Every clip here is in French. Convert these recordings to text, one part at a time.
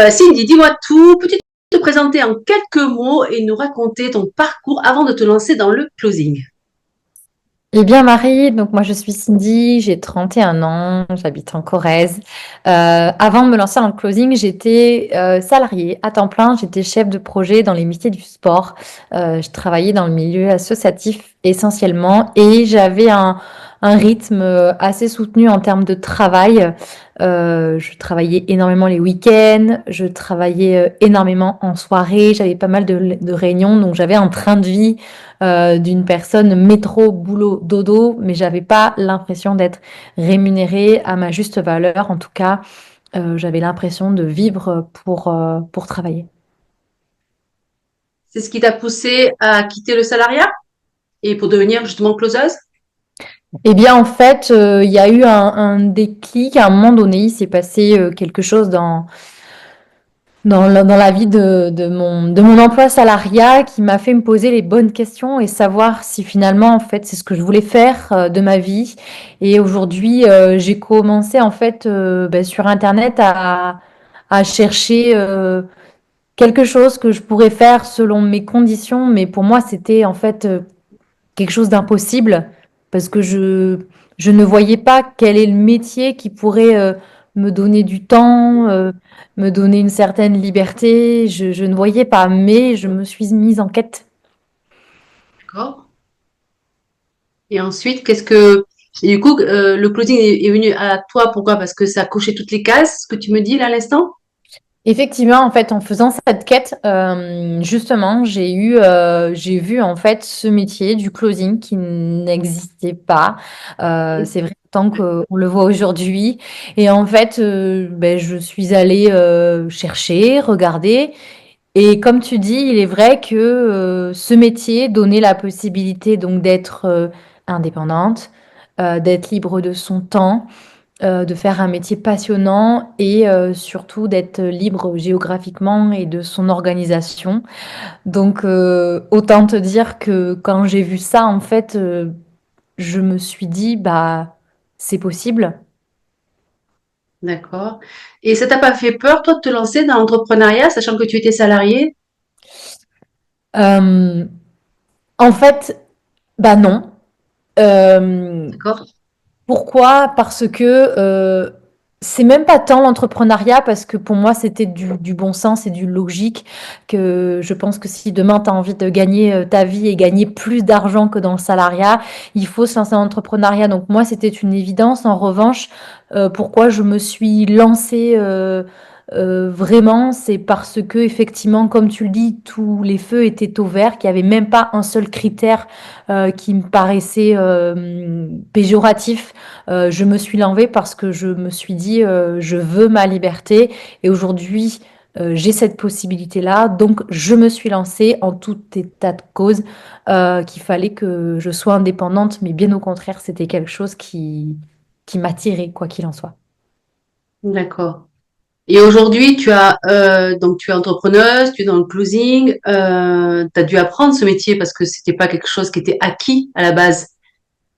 Cindy, dis-moi tout. Peux-tu te présenter en quelques mots et nous raconter ton parcours avant de te lancer dans le closing? Eh bien, Marie, donc moi je suis Cindy, j'ai 31 ans, j'habite en Corrèze. Avant de me lancer dans le closing, j'étais salariée à temps plein, j'étais chef de projet dans les métiers du sport. Je travaillais dans le milieu associatif essentiellement et j'avais un rythme assez soutenu en termes de travail. Je travaillais énormément les week-ends, je travaillais énormément en soirée, j'avais pas mal de réunions, donc j'avais un train de vie d'une personne métro, boulot, dodo, mais j'avais pas l'impression d'être rémunérée à ma juste valeur. En tout cas, j'avais l'impression de vivre pour travailler. C'est ce qui t'a poussé à quitter le salariat et pour devenir justement closeuse? Eh bien, en fait, il y a eu un déclic. À un moment donné, il s'est passé quelque chose dans la vie de mon emploi salariat qui m'a fait me poser les bonnes questions et savoir si finalement, en fait, c'est ce que je voulais faire de ma vie. Et aujourd'hui, j'ai commencé, en fait, sur Internet à chercher quelque chose que je pourrais faire selon mes conditions. Mais pour moi, c'était en fait quelque chose d'impossible parce que je ne voyais pas quel est le métier qui pourrait me donner du temps, me donner une certaine liberté. Je ne voyais pas, mais je me suis mise en quête. D'accord. Et ensuite, et du coup, le closing est venu à toi, pourquoi? Parce que ça cochait toutes les cases, ce que tu me dis là à l'instant? Effectivement, en fait, en faisant cette quête, justement, j'ai vu en fait ce métier du closing qui n'existait pas. C'est vrai tant qu'on le voit aujourd'hui. Et en fait, je suis allée chercher, regarder. Et comme tu dis, il est vrai que ce métier donnait la possibilité donc d'être indépendante, d'être libre de son temps, de faire un métier passionnant et surtout d'être libre géographiquement et de son organisation. Donc, autant te dire que quand j'ai vu ça, en fait, je me suis dit, bah, c'est possible. D'accord. Et ça t'a pas fait peur, toi, de te lancer dans l'entrepreneuriat, sachant que tu étais salarié? Euh, En fait, bah non. Euh, D'accord. Pourquoi? Parce que c'est même pas tant l'entrepreneuriat, parce que pour moi, c'était du bon sens et du logique, que je pense que si demain, tu as envie de gagner ta vie et gagner plus d'argent que dans le salariat, il faut se lancer dans l'entrepreneuriat. Donc moi, c'était une évidence. En revanche, pourquoi je me suis lancée vraiment, c'est parce que effectivement, comme tu le dis, tous les feux étaient au vert, qu'il n'y avait même pas un seul critère qui me paraissait péjoratif. Je me suis levée parce que je me suis dit, je veux ma liberté. Et aujourd'hui, j'ai cette possibilité-là. Donc, je me suis lancée en tout état de cause qu'il fallait que je sois indépendante. Mais bien au contraire, c'était quelque chose qui m'attirait, quoi qu'il en soit. D'accord. Et aujourd'hui, tu es entrepreneuse, tu es dans le closing, tu as dû apprendre ce métier parce que c'était pas quelque chose qui était acquis à la base.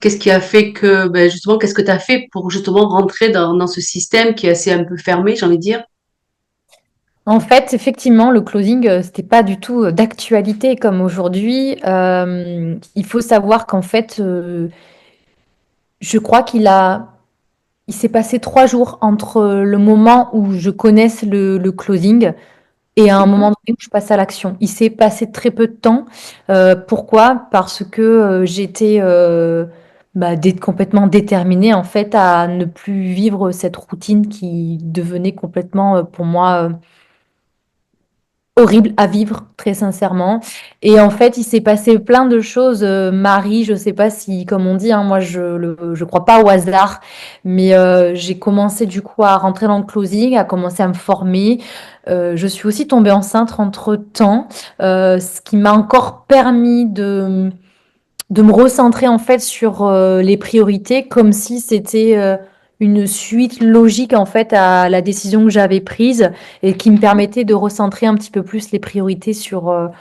Qu'est-ce qui a fait que, ben justement, qu'est-ce que tu as fait pour justement rentrer dans ce système qui est assez un peu fermé, j'ai envie de dire? En fait, effectivement, le closing, c'était pas du tout d'actualité comme aujourd'hui. Il faut savoir qu'en fait, je crois il s'est passé 3 jours entre le moment où je connaisse le closing et à un moment Mhm. donné où je passe à l'action. Il s'est passé très peu de temps. Pourquoi? Parce que j'étais complètement déterminée en fait à ne plus vivre cette routine qui devenait complètement pour moi horrible à vivre, très sincèrement. Et en fait, il s'est passé plein de choses. Marie, je sais pas si, comme on dit, hein, moi je crois pas au hasard, mais j'ai commencé du coup à rentrer dans le closing, à commencer à me former. Je suis aussi tombée enceinte entre-temps, ce qui m'a encore permis de me recentrer en fait sur les priorités, comme si c'était une suite logique en fait à la décision que j'avais prise et qui me permettait de recentrer un petit peu plus les priorités sur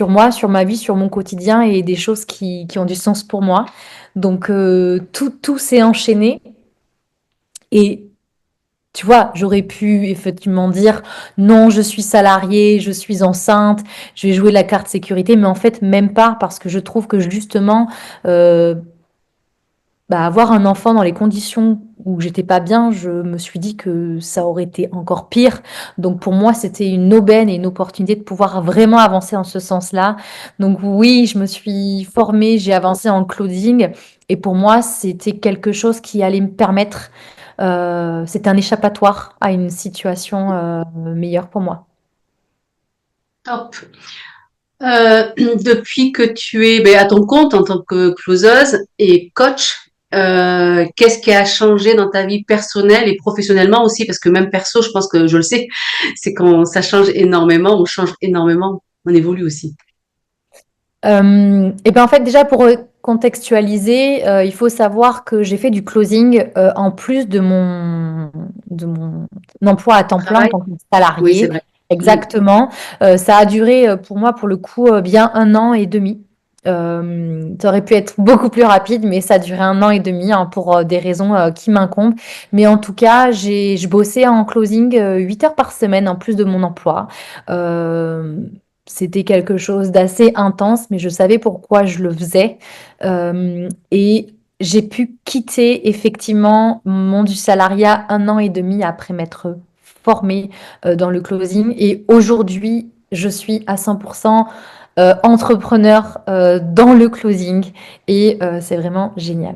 moi, sur ma vie, sur mon quotidien et des choses qui ont du sens pour moi. Donc tout s'est enchaîné et tu vois, j'aurais pu effectivement dire non, je suis salariée, je suis enceinte, je vais jouer la carte sécurité, mais en fait, même pas, parce que je trouve que justement, euh, bah, avoir un enfant dans les conditions où j'étais pas bien, je me suis dit que ça aurait été encore pire. Donc pour moi, c'était une aubaine et une opportunité de pouvoir vraiment avancer en ce sens-là. Donc oui, je me suis formée, j'ai avancé en clothing et pour moi, c'était quelque chose qui allait me permettre, c'est un échappatoire à une situation meilleure pour moi. Top. Depuis que tu es à ton compte en tant que closeuse et coach, qu'est-ce qui a changé dans ta vie personnelle et professionnellement aussi? Parce que même perso, je pense que je le sais, c'est quand ça change énormément, on change énormément, on évolue aussi. Et ben en fait, déjà pour contextualiser, il faut savoir que j'ai fait du closing en plus de mon emploi à temps plein en Travail? tant que Oui, c'est salarié. vrai. Mm. Exactement. Ça a duré pour moi, pour le coup, bien 1 an et demi. Ça aurait pu être beaucoup plus rapide, mais ça a duré 1 an et demi hein, pour des raisons qui m'incombent. Mais en tout cas, je bossais en closing 8 heures par semaine en plus de mon emploi. Euh, C'était quelque chose d'assez intense, mais je savais pourquoi je le faisais. Et j'ai pu quitter effectivement mon monde du salariat 1 an et demi après m'être formée dans le closing. Et aujourd'hui, je suis à 100% entrepreneur dans le closing et c'est vraiment génial.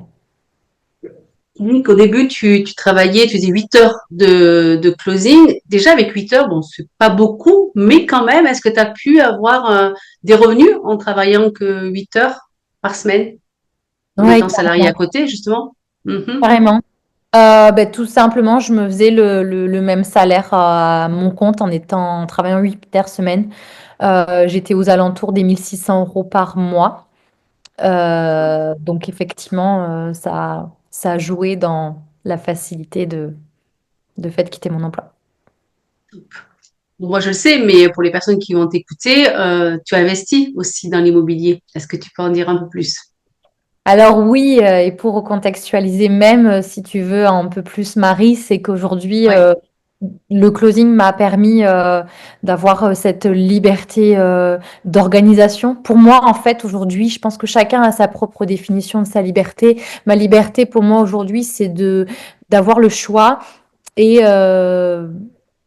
Donc, au début, tu travaillais, tu faisais 8 heures de closing. Déjà, avec 8 heures, bon, c'est pas beaucoup, mais quand même, est-ce que tu as pu avoir des revenus en travaillant que 8 heures par semaine, en Ouais, étant salarié à côté, justement? Mhm. carrément. Ben, tout simplement, je me faisais le même salaire à mon compte en travaillant 8 heures semaine. J'étais aux alentours des 1 600 € par mois. Donc effectivement, ça a joué dans la facilité de fait de quitter mon emploi. Bon, moi, je le sais, mais pour les personnes qui vont t'écouter, tu investis aussi dans l'immobilier. Est-ce que tu peux en dire un peu plus? Alors oui, et pour recontextualiser même, si tu veux un peu plus Marie, c'est qu'aujourd'hui, Ouais, le closing m'a permis, d'avoir, cette liberté, d'organisation. Pour moi, en fait, aujourd'hui, je pense que chacun a sa propre définition de sa liberté. Ma liberté pour moi aujourd'hui, c'est de d'avoir le choix et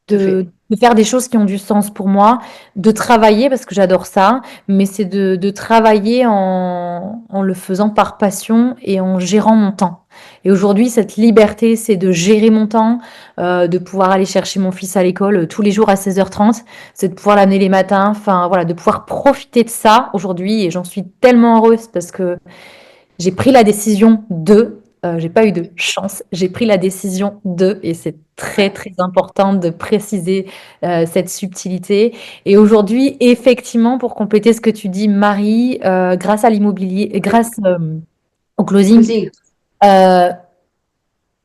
tout à fait. de faire des choses qui ont du sens pour moi, de travailler parce que j'adore ça, mais c'est de travailler en le faisant par passion et en gérant mon temps. Et aujourd'hui, cette liberté, c'est de gérer mon temps, de pouvoir aller chercher mon fils à l'école tous les jours à 16h30, c'est de pouvoir l'amener les matins, enfin voilà, de pouvoir profiter de ça aujourd'hui. Et j'en suis tellement heureuse parce que j'ai pris la décision j'ai pas eu de chance, j'ai pris la décision et c'est très Ouais, très important de préciser cette subtilité. Et aujourd'hui, effectivement, pour compléter ce que tu dis, Marie, grâce à l'immobilier, oui. grâce au closing, Closing. euh,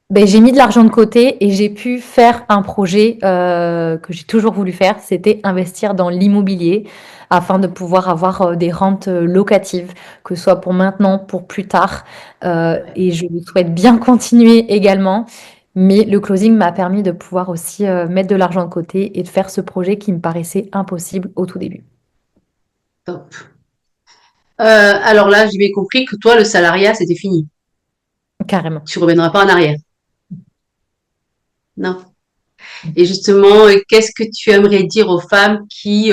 ben, j'ai mis de l'argent de côté et j'ai pu faire un projet que j'ai toujours voulu faire, c'était investir dans l'immobilier afin de pouvoir avoir des rentes locatives, que ce soit pour maintenant, pour plus tard. Ouais. Et je souhaite bien continuer également. Mais le closing m'a permis de pouvoir aussi mettre de l'argent de côté et de faire ce projet qui me paraissait impossible au tout début. Top. Alors là, j'ai bien compris que toi, le salariat, c'était fini. Carrément. Tu reviendras pas en arrière. Non. Et justement, qu'est-ce que tu aimerais dire aux femmes qui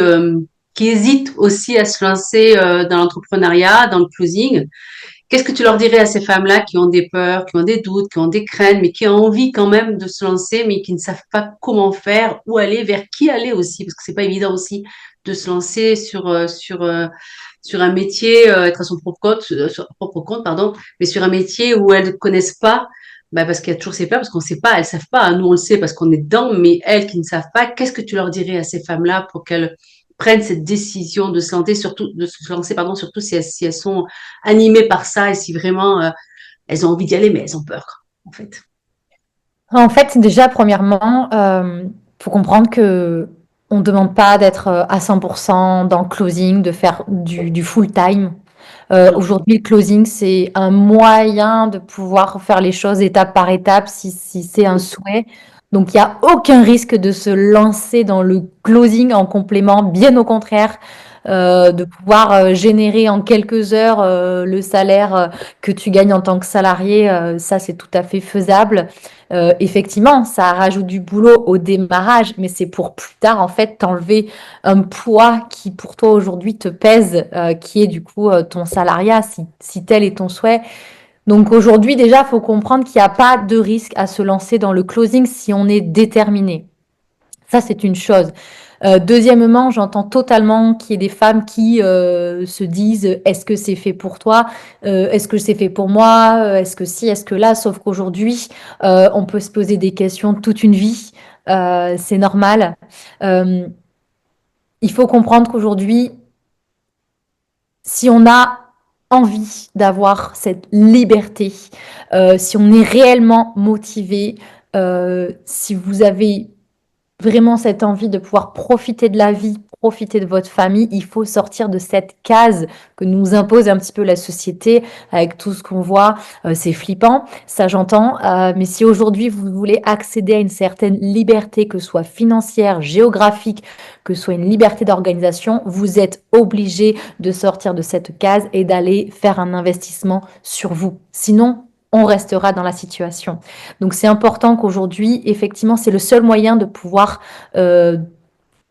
hésitent aussi à se lancer dans l'entrepreneuriat, dans le closing? Qu'est-ce que tu leur dirais à ces femmes-là qui ont des peurs, qui ont des doutes, qui ont des craintes, mais qui ont envie quand même de se lancer, mais qui ne savent pas comment faire, où aller, vers qui aller aussi, parce que c'est pas évident aussi de se lancer sur un métier, être à son propre compte, pardon, mais sur un métier où elles ne connaissent pas, bah parce qu'il y a toujours ces peurs, parce qu'on ne sait pas, elles savent pas. Nous, on le sait parce qu'on est dedans, mais elles qui ne savent pas, qu'est-ce que tu leur dirais à ces femmes-là pour qu'elles prennent cette décision de se lancer, pardon, surtout si elles sont animées par ça et si vraiment elles ont envie d'y aller, mais elles ont peur, en fait. En fait, déjà, premièrement, faut comprendre que on ne demande pas d'être à 100% dans le closing, de faire du full time. Non, Aujourd'hui, le closing, c'est un moyen de pouvoir faire les choses étape par étape si c'est un souhait. Donc, il n'y a aucun risque de se lancer dans le closing en complément, bien au contraire, de pouvoir générer en quelques heures le salaire que tu gagnes en tant que salarié. Ça, c'est tout à fait faisable. Effectivement, ça rajoute du boulot au démarrage, mais c'est pour plus tard, en fait, t'enlever un poids qui, pour toi, aujourd'hui, te pèse, qui est du coup ton salariat, si tel est ton souhait. Donc aujourd'hui, déjà, il faut comprendre qu'il n'y a pas de risque à se lancer dans le closing si on est déterminé. Ça, c'est une chose. Deuxièmement, j'entends totalement qu'il y ait des femmes qui se disent est-ce que c'est fait pour toi? Est-ce que c'est fait pour moi? Est-ce que si? Est-ce que là? Sauf qu'aujourd'hui, on peut se poser des questions toute une vie. C'est normal. Euh, il faut comprendre qu'aujourd'hui, si on a envie d'avoir cette liberté, si on est réellement motivé, si vous avez vraiment cette envie de pouvoir profiter de la vie, profiter de votre famille, il faut sortir de cette case que nous impose un petit peu la société avec tout ce qu'on voit. C'est flippant, ça j'entends. Mais si aujourd'hui vous voulez accéder à une certaine liberté, que ce soit financière, géographique, que ce soit une liberté d'organisation, vous êtes obligé de sortir de cette case et d'aller faire un investissement sur vous. Sinon, on restera dans la situation. Donc c'est important qu'aujourd'hui, effectivement, c'est le seul moyen de pouvoir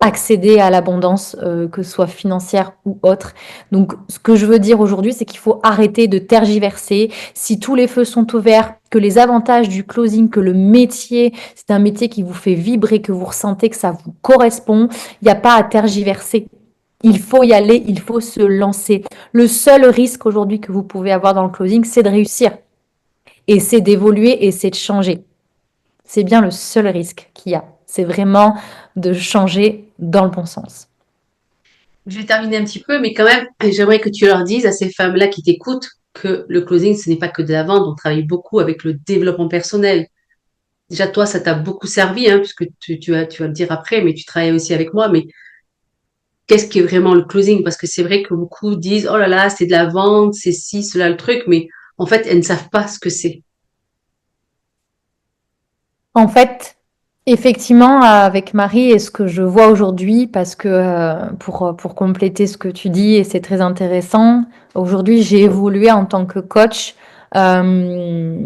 accéder à l'abondance, que ce soit financière ou autre. Donc ce que je veux dire aujourd'hui, c'est qu'il faut arrêter de tergiverser. Si tous les feux sont ouverts, que les avantages du closing, que le métier, c'est un métier qui vous fait vibrer, que vous ressentez que ça vous correspond, il n'y a pas à tergiverser. Il faut y aller, il faut se lancer. Le seul risque aujourd'hui que vous pouvez avoir dans le closing, c'est de réussir. Et c'est d'évoluer et c'est de changer. C'est bien le seul risque qu'il y a. C'est vraiment de changer dans le bon sens. Je vais terminer un petit peu, mais quand même, j'aimerais que tu leur dises à ces femmes-là qui t'écoutent que le closing, ce n'est pas que de la vente. On travaille beaucoup avec le développement personnel. Déjà, toi, ça t'a beaucoup servi, hein, puisque tu vas le dire après, mais tu travailles aussi avec moi. Mais qu'est-ce qui est vraiment le closing? Parce que c'est vrai que beaucoup disent, oh là là, c'est de la vente, c'est ci, cela, le truc, mais en fait, elles ne savent pas ce que c'est. En fait, effectivement, avec Marie, et ce que je vois aujourd'hui, parce que pour compléter ce que tu dis, et c'est très intéressant, aujourd'hui, j'ai évolué en tant que coach. Euh,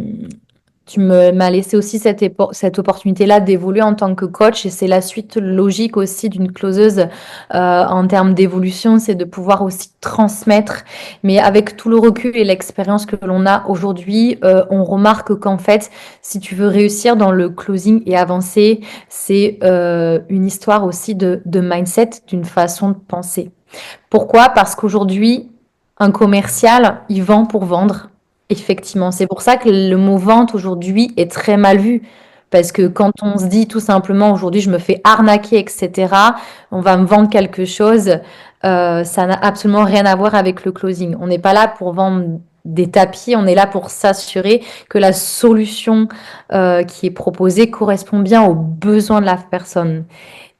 Tu m'as laissé aussi cette opportunité-là d'évoluer en tant que coach et c'est la suite logique aussi d'une closeuse en termes d'évolution, c'est de pouvoir aussi transmettre. Mais avec tout le recul et l'expérience que l'on a aujourd'hui, on remarque qu'en fait, si tu veux réussir dans le closing et avancer, c'est une histoire aussi de mindset, d'une façon de penser. Pourquoi? Parce qu'aujourd'hui, un commercial, il vend pour vendre. Effectivement, c'est pour ça que le mot vente aujourd'hui est très mal vu. Parce que quand on se dit tout simplement aujourd'hui je me fais arnaquer, etc., on va me vendre quelque chose, ça n'a absolument rien à voir avec le closing. On n'est pas là pour vendre des tapis, on est là pour s'assurer que la solution qui est proposée correspond bien aux besoins de la personne.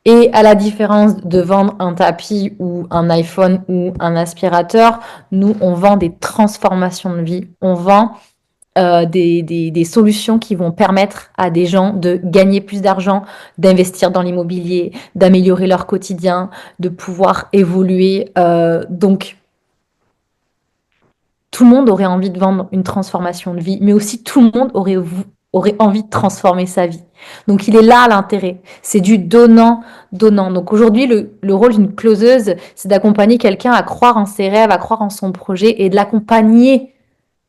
Et à la différence de vendre un tapis ou un iPhone ou un aspirateur, nous, on vend des transformations de vie. On vend des solutions qui vont permettre à des gens de gagner plus d'argent, d'investir dans l'immobilier, d'améliorer leur quotidien, de pouvoir évoluer. Donc, tout le monde aurait envie de vendre une transformation de vie, mais aussi tout le monde aurait envie de transformer sa vie. Donc il est là l'intérêt, c'est du donnant-donnant. Donc aujourd'hui, le rôle d'une closeuse, c'est d'accompagner quelqu'un à croire en ses rêves, à croire en son projet et de l'accompagner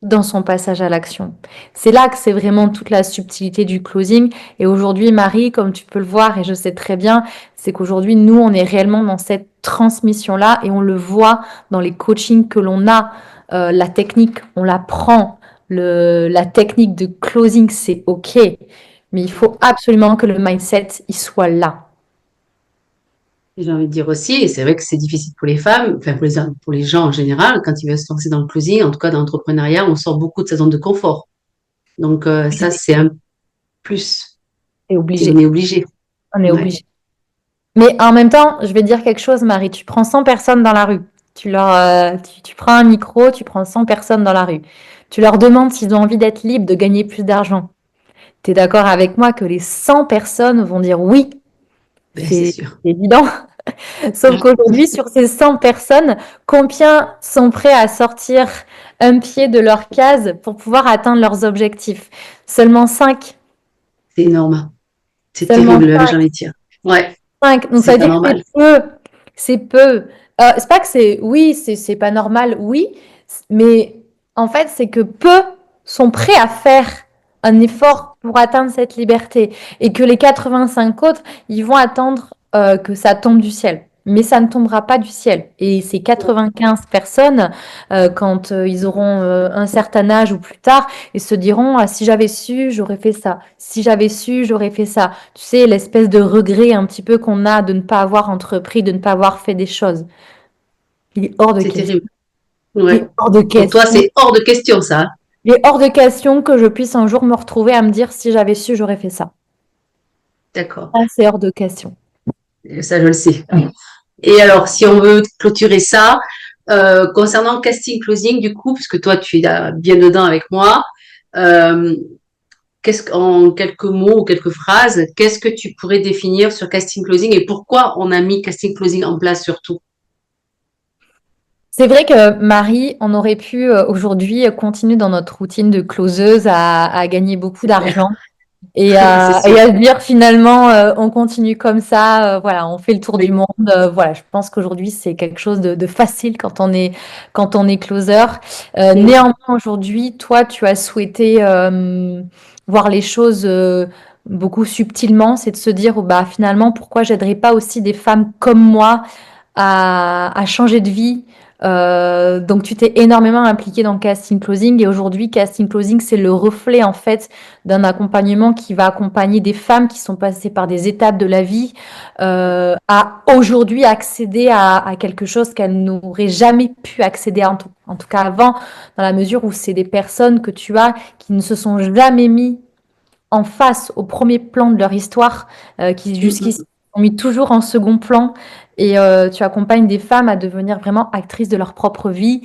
dans son passage à l'action. C'est là que c'est vraiment toute la subtilité du closing. Et aujourd'hui, Marie, comme tu peux le voir, et je sais très bien, c'est qu'aujourd'hui, nous, on est réellement dans cette transmission-là et on le voit dans les coachings que l'on a. La technique, on l'apprend. La technique de closing, c'est OK. Mais il faut absolument que le mindset, il soit là. J'ai envie de dire aussi, et c'est vrai que c'est difficile pour les femmes, enfin pour les gens en général, quand ils veulent se lancer dans le closing, en tout cas dans l'entrepreneuriat, on sort beaucoup de sa zone de confort. Donc ça, c'est un plus. C'est Et obligé. on est obligé. On est Ouais. obligé. Mais en même temps, je vais te dire quelque chose, Marie. Tu prends 100 personnes dans la rue. Tu prends un micro, tu prends 100 personnes dans la rue. Tu leur demandes s'ils ont envie d'être libres, de gagner plus d'argent. Tu es d'accord avec moi que les 100 personnes vont dire oui, Ben, c'est c'est sûr. évident. Sauf Mm. qu'aujourd'hui, sur ces 100 personnes, combien sont prêts à sortir un pied de leur case pour pouvoir atteindre leurs objectifs? Seulement 5. C'est énorme. C'est Seulement terrible, j'en 5. ai tiré. Ouais, 5. Donc ça c'est veut pas dire que c'est normal. peu. C'est peu. C'est pas que c'est oui, c'est pas normal, oui, mais en fait, c'est que peu sont prêts à faire un effort pour atteindre cette liberté et que les 85 autres, ils vont attendre que ça tombe du ciel. Mais ça ne tombera pas du ciel. Et ces 95 personnes, quand ils auront un certain âge ou plus tard, ils se diront, ah, si j'avais su, j'aurais fait ça. Si j'avais su, j'aurais fait ça. Tu sais, l'espèce de regret un petit peu qu'on a de ne pas avoir entrepris, de ne pas avoir fait des choses. Il est hors de C'est question. terrible. Il est Ouais. hors de Pour toi, question. c'est hors de question, ça. Il est hors de question que je puisse un jour me retrouver à me dire si j'avais su, j'aurais fait ça. D'accord. Ça, c'est hors de question. Ça, je le sais. Et alors, si on veut clôturer ça, concernant le casting closing, du coup, puisque toi, tu es bien dedans avec moi, euh, en quelques mots ou quelques phrases, qu'est-ce que tu pourrais définir sur casting closing et pourquoi on a mis casting closing en place surtout? C'est vrai que Marie, on aurait pu aujourd'hui continuer dans notre routine de closeuse à gagner beaucoup C'est clair, d'argent. c'est Et sûr. à se dire finalement, on continue comme ça, voilà, on fait le tour du Oui. monde. Voilà, je pense qu'aujourd'hui, c'est quelque chose de facile quand on est closer. Mm, Néanmoins, aujourd'hui, toi, tu as souhaité voir les choses beaucoup subtilement, c'est de se dire, oh, bah, finalement, pourquoi j'aiderais pas aussi des femmes comme moi à changer de vie. Donc tu t'es énormément impliqué dans Casting Closing et aujourd'hui Casting Closing c'est le reflet en fait d'un accompagnement qui va accompagner des femmes qui sont passées par des étapes de la vie à aujourd'hui accéder à quelque chose qu'elles n'auraient jamais pu accéder en tout cas avant dans la mesure où c'est des personnes que tu as qui ne se sont jamais mis en face au premier plan de leur histoire, qui mm, jusqu'ici mm. sont mis toujours en second plan. Et tu accompagnes des femmes à devenir vraiment actrices de leur propre vie.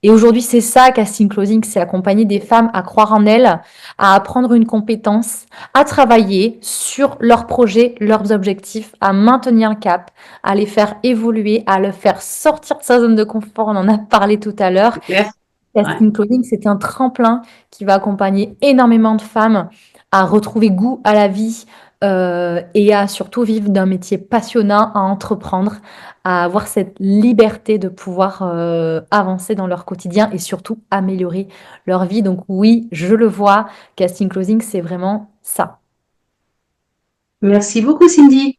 Et aujourd'hui, c'est ça, Casting Closing, c'est accompagner des femmes à croire en elles, à apprendre une compétence, à travailler sur leurs projets, leurs objectifs, à maintenir un cap, à les faire évoluer, à le faire sortir de sa zone de confort. On en a parlé tout à l'heure. C'est clair? Ouais. Casting Clothing, c'est un tremplin qui va accompagner énormément de femmes à retrouver goût à la vie et à surtout vivre d'un métier passionnant, à entreprendre, à avoir cette liberté de pouvoir avancer dans leur quotidien et surtout améliorer leur vie. Donc oui, je le vois, Casting Closing, c'est vraiment ça. Merci beaucoup, Cindy.